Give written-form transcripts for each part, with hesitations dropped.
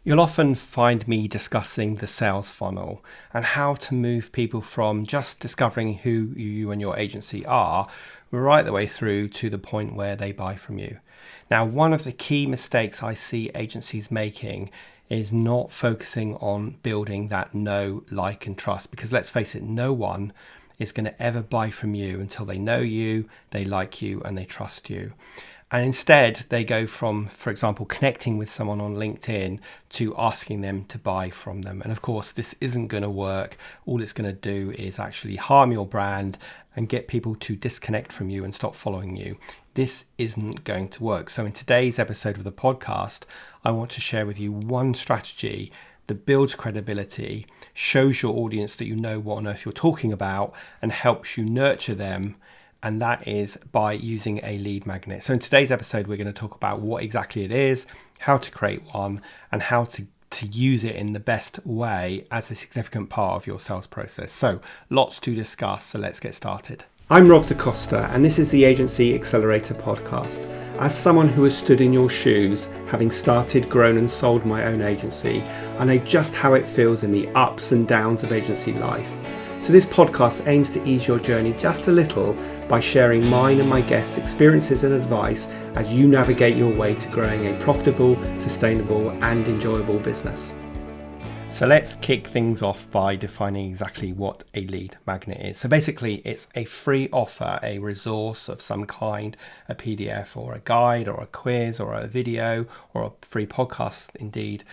You'll often find me discussing the sales funnel and how to move people from just discovering who you and your agency are right the way through to the point where they buy from you. Now, one of the key mistakes I see agencies making is not focusing on building that know, like, and trust, because let's face it, no one is going to ever buy from you until they know you, they like you, and they trust you. And instead, they go from, for example, connecting with someone on LinkedIn to asking them to buy from them. And of course, this isn't going to work. All it's going to do is actually harm your brand and get people to disconnect from you and stop following you. This isn't going to work. So in today's episode of the podcast, I want to share with you one strategy that builds credibility, shows your audience that you know what on earth you're talking about, and helps you nurture them. And that is by using a lead magnet. So in today's episode, we're going to talk about what exactly it is, how to create one, and how to use it in the best way as a significant part of your sales process. So lots to discuss, so let's get started. I'm Rob DaCosta, and this is the Agency Accelerator podcast. As someone who has stood in your shoes, having started, grown and sold my own agency, I know just how it feels in the ups and downs of agency life. So this podcast aims to ease your journey just a little by sharing mine and my guests' experiences and advice as you navigate your way to growing a profitable, sustainable and enjoyable business. So let's kick things off by defining exactly what a lead magnet is. So basically it's a free offer, a resource of some kind, a PDF or a guide or a quiz or a video or a free podcast indeed,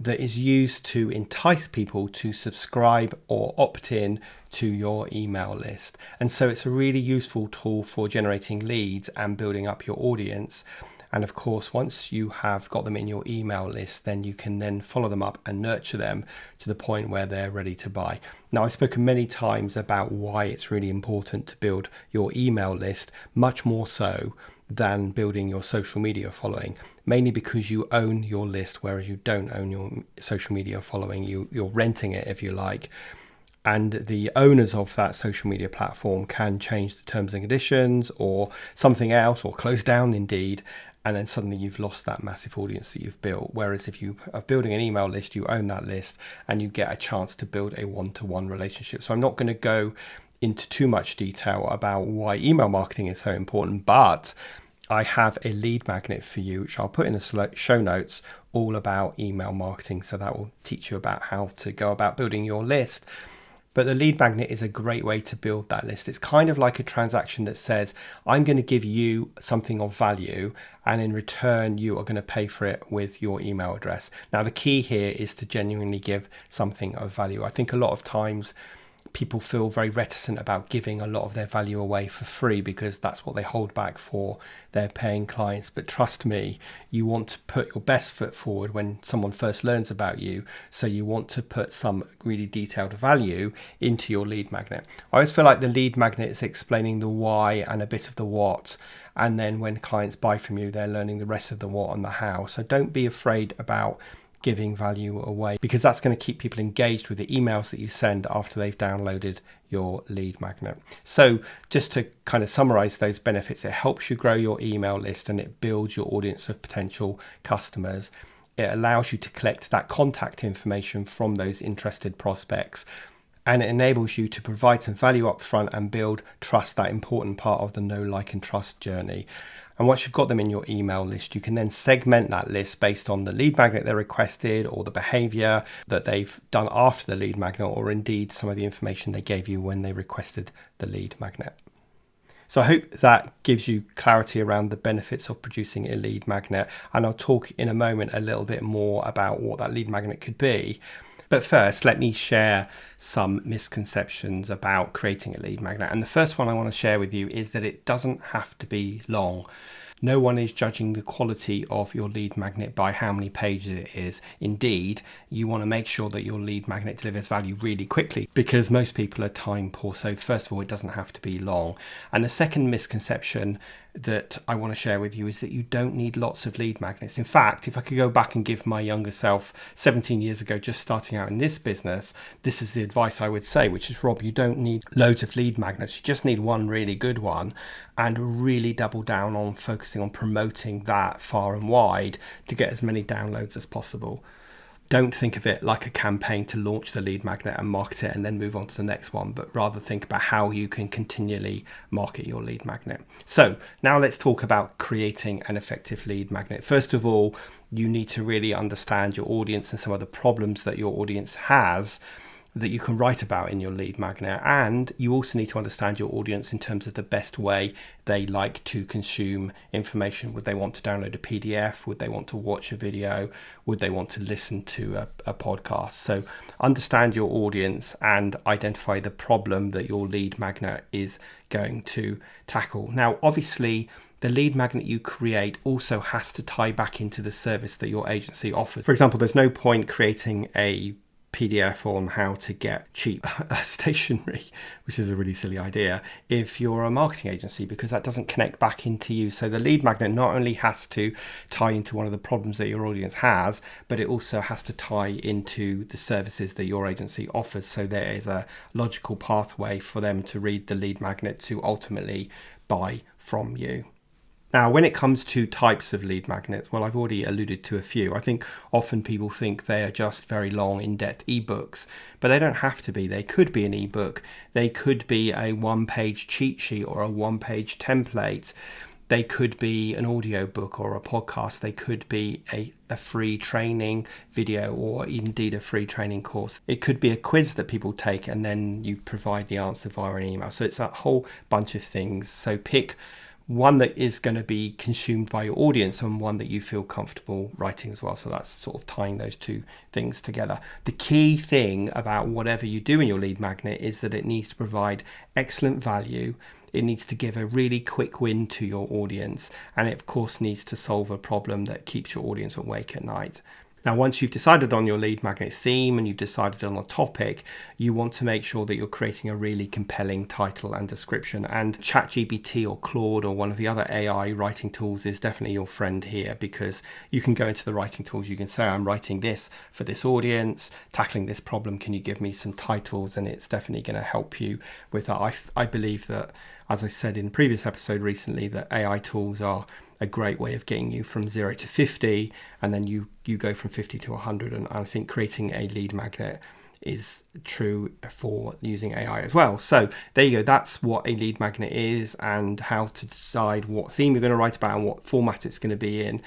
that is used to entice people to subscribe or opt in to your email list. And so it's a really useful tool for generating leads and building up your audience. And of course, once you have got them in your email list, then you can then follow them up and nurture them to the point where they're ready to buy. Now, I've spoken many times about why it's really important to build your email list, much more so than building your social media following, mainly because you own your list, whereas you don't own your social media following. You're renting it, if you like. And the owners of that social media platform can change the terms and conditions or something else, or close down indeed. And then suddenly you've lost that massive audience that you've built. Whereas if you are building an email list, you own that list and you get a chance to build a one-to-one relationship. So I'm not going to go into too much detail about why email marketing is so important, but I have a lead magnet for you, which I'll put in the show notes, all about email marketing. So that will teach you about how to go about building your list. But the lead magnet is a great way to build that list. It's kind of like a transaction that says, I'm going to give you something of value, and in return, you are going to pay for it with your email address. Now, the key here is to genuinely give something of value. I think a lot of times people feel very reticent about giving a lot of their value away for free because that's what they hold back for their paying clients. But trust me, you want to put your best foot forward when someone first learns about you. So you want to put some really detailed value into your lead magnet. I always feel like the lead magnet is explaining the why and a bit of the what. And then when clients buy from you, they're learning the rest of the what and the how. So don't be afraid about giving value away, because that's going to keep people engaged with the emails that you send after they've downloaded your lead magnet. So just to kind of summarize those benefits, it helps you grow your email list and it builds your audience of potential customers. It allows you to collect that contact information from those interested prospects, and it enables you to provide some value up front and build trust, that important part of the know, like and trust journey. And once you've got them in your email list, you can then segment that list based on the lead magnet they requested or the behavior that they've done after the lead magnet, or indeed some of the information they gave you when they requested the lead magnet. So I hope that gives you clarity around the benefits of producing a lead magnet. And I'll talk in a moment a little bit more about what that lead magnet could be. But first, let me share some misconceptions about creating a lead magnet. And the first one I want to share with you is that it doesn't have to be long. No one is judging the quality of your lead magnet by how many pages it is. Indeed, you want to make sure that your lead magnet delivers value really quickly, because most people are time poor. So first of all, it doesn't have to be long. And the second misconception that I want to share with you is that you don't need lots of lead magnets. In fact, if I could go back and give my younger self 17 years ago, just starting out in this business, this is the advice I would say, which is, Rob, you don't need loads of lead magnets. You just need one really good one, and really double down on focusing on promoting that far and wide to get as many downloads as possible. Don't think of it like a campaign to launch the lead magnet and market it and then move on to the next one, but rather think about how you can continually market your lead magnet. So now let's talk about creating an effective lead magnet. First of all, you need to really understand your audience and some of the problems that your audience has that you can write about in your lead magnet. And you also need to understand your audience in terms of the best way they like to consume information. Would they want to download a PDF? Would they want to watch a video? Would they want to listen to a podcast? So understand your audience and identify the problem that your lead magnet is going to tackle. Now, obviously, the lead magnet you create also has to tie back into the service that your agency offers. For example, there's no point creating a PDF on how to get cheap stationery, which is a really silly idea, if you're a marketing agency, because that doesn't connect back into you. So the lead magnet not only has to tie into one of the problems that your audience has, but it also has to tie into the services that your agency offers. So there is a logical pathway for them to read the lead magnet to ultimately buy from you. Now, when it comes to types of lead magnets, well, I've already alluded to a few. I think often people think they are just very long, in-depth ebooks, but they don't have to be. They could be an ebook. They could be a one-page cheat sheet or a one-page template. They could be an audio book or a podcast. They could be a free training video or indeed a free training course. It could be a quiz that people take and then you provide the answer via an email. So it's a whole bunch of things. So pick one that is going to be consumed by your audience and one that you feel comfortable writing as well. So that's sort of tying those two things together. The key thing about whatever you do in your lead magnet is that it needs to provide excellent value. It needs to give a really quick win to your audience. And it, of course, needs to solve a problem that keeps your audience awake at night. Now, once you've decided on your lead magnet theme and you've decided on a topic, you want to make sure that you're creating a really compelling title and description. And ChatGPT or Claude or one of the other AI writing tools is definitely your friend here, because you can go into the writing tools. You can say, I'm writing this for this audience, tackling this problem. Can you give me some titles? And it's definitely going to help you with that. I believe that, as I said in a previous episode recently, that AI tools are a great way of getting you from 0 to 50, and then you go from 50 to 100. And I think creating a lead magnet is true for using AI as well. So there you go. That's what a lead magnet is and how to decide what theme you're going to write about and what format it's going to be in.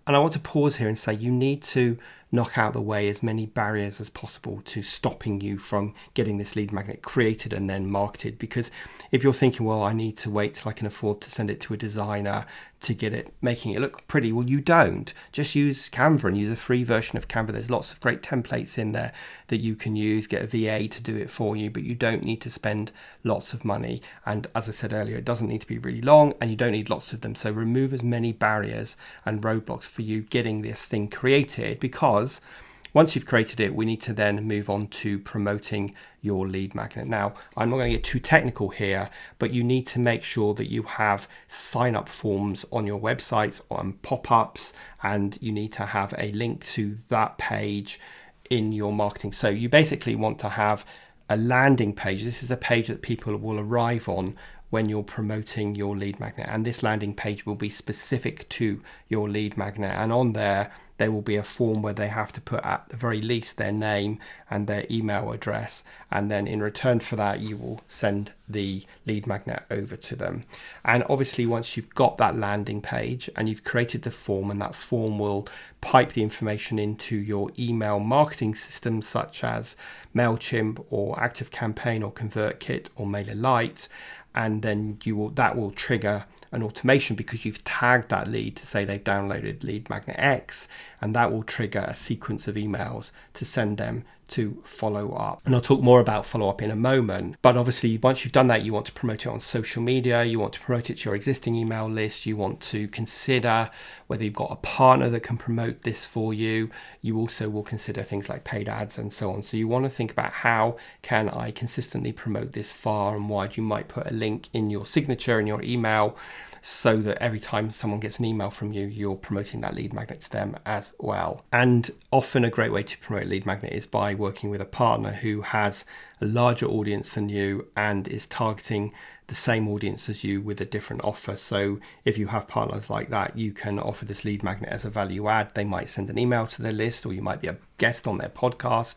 And I want to pause here and say you need to knock out the way as many barriers as possible to stopping you from getting this lead magnet created and then marketed. Because if you're thinking, well, I need to wait till I can afford to send it to a designer to get it, making it look pretty, well, you don't. Just use Canva and use a free version of Canva. There's lots of great templates in there that you can use. Get a VA to do it for you, but you don't need to spend lots of money. And as I said earlier, it doesn't need to be really long and you don't need lots of them. So remove as many barriers and roadblocks for you getting this thing created, because once you've created it, we need to then move on to promoting your lead magnet. Now, I'm not going to get too technical here, but you need to make sure that you have sign-up forms on your websites, on pop-ups, and you need to have a link to that page in your marketing. So you basically want to have a landing page. This is a page that people will arrive on when you're promoting your lead magnet, and this landing page will be specific to your lead magnet, and on there will be a form where they have to put at the very least their name and their email address, and then in return for that you will send the lead magnet over to them. And obviously once you've got that landing page and you've created the form, and that form will pipe the information into your email marketing systems such as MailChimp or ActiveCampaign or ConvertKit or MailerLite, and then that will trigger an automation because you've tagged that lead to say they've downloaded lead magnet X, and that will trigger a sequence of emails to send them to follow up. And I'll talk more about follow up in a moment, but obviously once you've done that, you want to promote it on social media, you want to promote it to your existing email list, you want to consider whether you've got a partner that can promote this for you. You also will consider things like paid ads and so on. So you want to think about, how can I consistently promote this far and wide? You might put a link in your signature in your email, so that every time someone gets an email from you, you're promoting that lead magnet to them as well. And often a great way to promote lead magnet is by working with a partner who has a larger audience than you and is targeting the same audience as you with a different offer. So if you have partners like that, you can offer this lead magnet as a value add. They might send an email to their list, or you might be a guest on their podcast,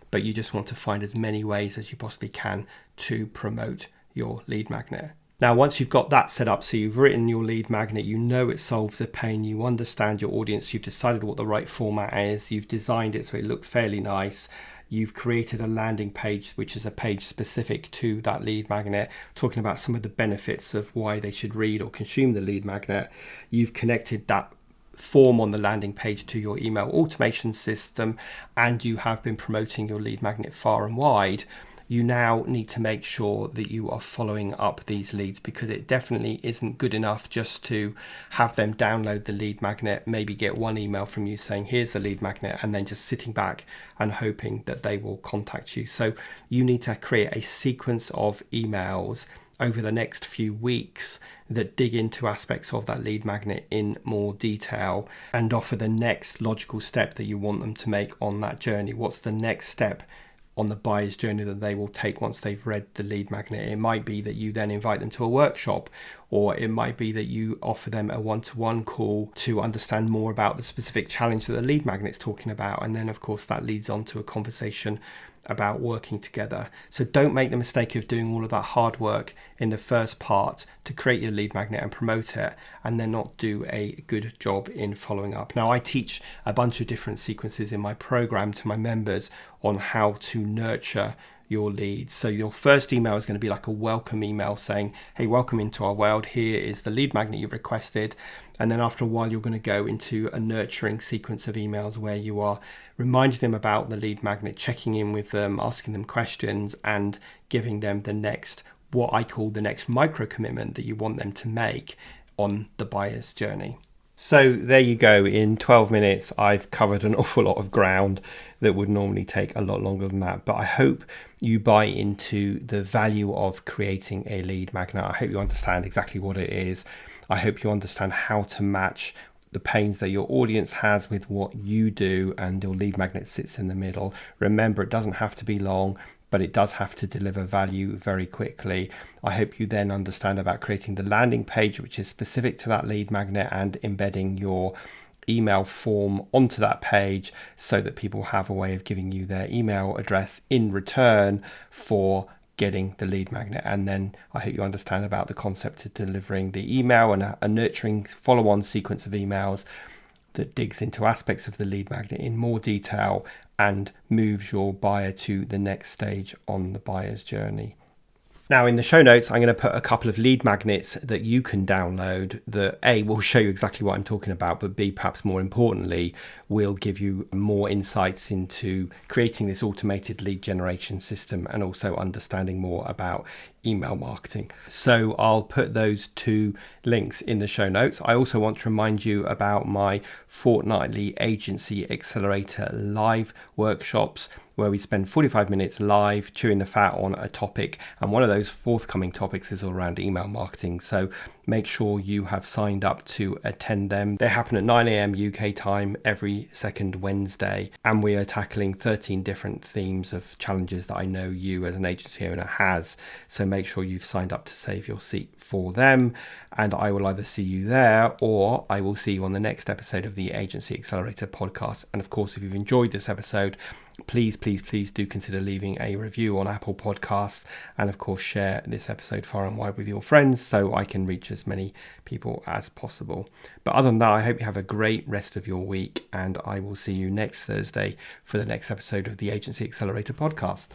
but you just want to find as many ways as you possibly can to promote your lead magnet. Now, once you've got that set up, so you've written your lead magnet, you know it solves a pain, you understand your audience, you've decided what the right format is, you've designed it so it looks fairly nice, you've created a landing page, which is a page specific to that lead magnet, talking about some of the benefits of why they should read or consume the lead magnet. You've connected that form on the landing page to your email automation system, and you have been promoting your lead magnet far and wide. You now need to make sure that you are following up these leads, because it definitely isn't good enough just to have them download the lead magnet, maybe get one email from you saying here's the lead magnet, and then just sitting back and hoping that they will contact you. So you need to create a sequence of emails over the next few weeks that dig into aspects of that lead magnet in more detail and offer the next logical step that you want them to make on that journey. What's the next step on the buyer's journey that they will take once they've read the lead magnet? It might be that you then invite them to a workshop, or it might be that you offer them a one-to-one call to understand more about the specific challenge that the lead magnet's talking about. And then, of course, that leads on to a conversation about working together. So don't make the mistake of doing all of that hard work in the first part to create your lead magnet and promote it, and then not do a good job in following up. Now, I teach a bunch of different sequences in my program to my members on how to nurture your leads. So your first email is going to be like a welcome email saying, hey, welcome into our world. Here is the lead magnet you've requested. And then after a while, you're going to go into a nurturing sequence of emails where you are reminding them about the lead magnet, checking in with them, asking them questions, and giving them the next, what I call the next micro commitment that you want them to make on the buyer's journey. So there you go. In 12 minutes, I've covered an awful lot of ground that would normally take a lot longer than that. But I hope you buy into the value of creating a lead magnet. I hope you understand exactly what it is. I hope you understand how to match the pains that your audience has with what you do, and your lead magnet sits in the middle. Remember, it doesn't have to be long, but it does have to deliver value very quickly. I hope you then understand about creating the landing page, which is specific to that lead magnet, and embedding your email form onto that page so that people have a way of giving you their email address in return for getting the lead magnet. And then I hope you understand about the concept of delivering the email and a nurturing follow-on sequence of emails that digs into aspects of the lead magnet in more detail and moves your buyer to the next stage on the buyer's journey. Now, in the show notes, I'm going to put a couple of lead magnets that you can download that A, will show you exactly what I'm talking about, but B, perhaps more importantly, will give you more insights into creating this automated lead generation system and also understanding more about email marketing. So I'll put those two links in the show notes. I also want to remind you about my fortnightly Agency Accelerator live workshops, where we spend 45 minutes live chewing the fat on a topic. And one of those forthcoming topics is all around email marketing. So make sure you have signed up to attend them. They happen at 9 a.m. UK time every second Wednesday. And we are tackling 13 different themes of challenges that I know you as an agency owner has. So make sure you've signed up to save your seat for them. And I will either see you there, or I will see you on the next episode of the Agency Accelerator podcast. And of course, if you've enjoyed this episode, please do consider leaving a review on Apple Podcasts, and of course share this episode far and wide with your friends so I can reach as many people as possible. But other than that, I hope you have a great rest of your week, and I will see you next Thursday for the next episode of the Agency Accelerator podcast.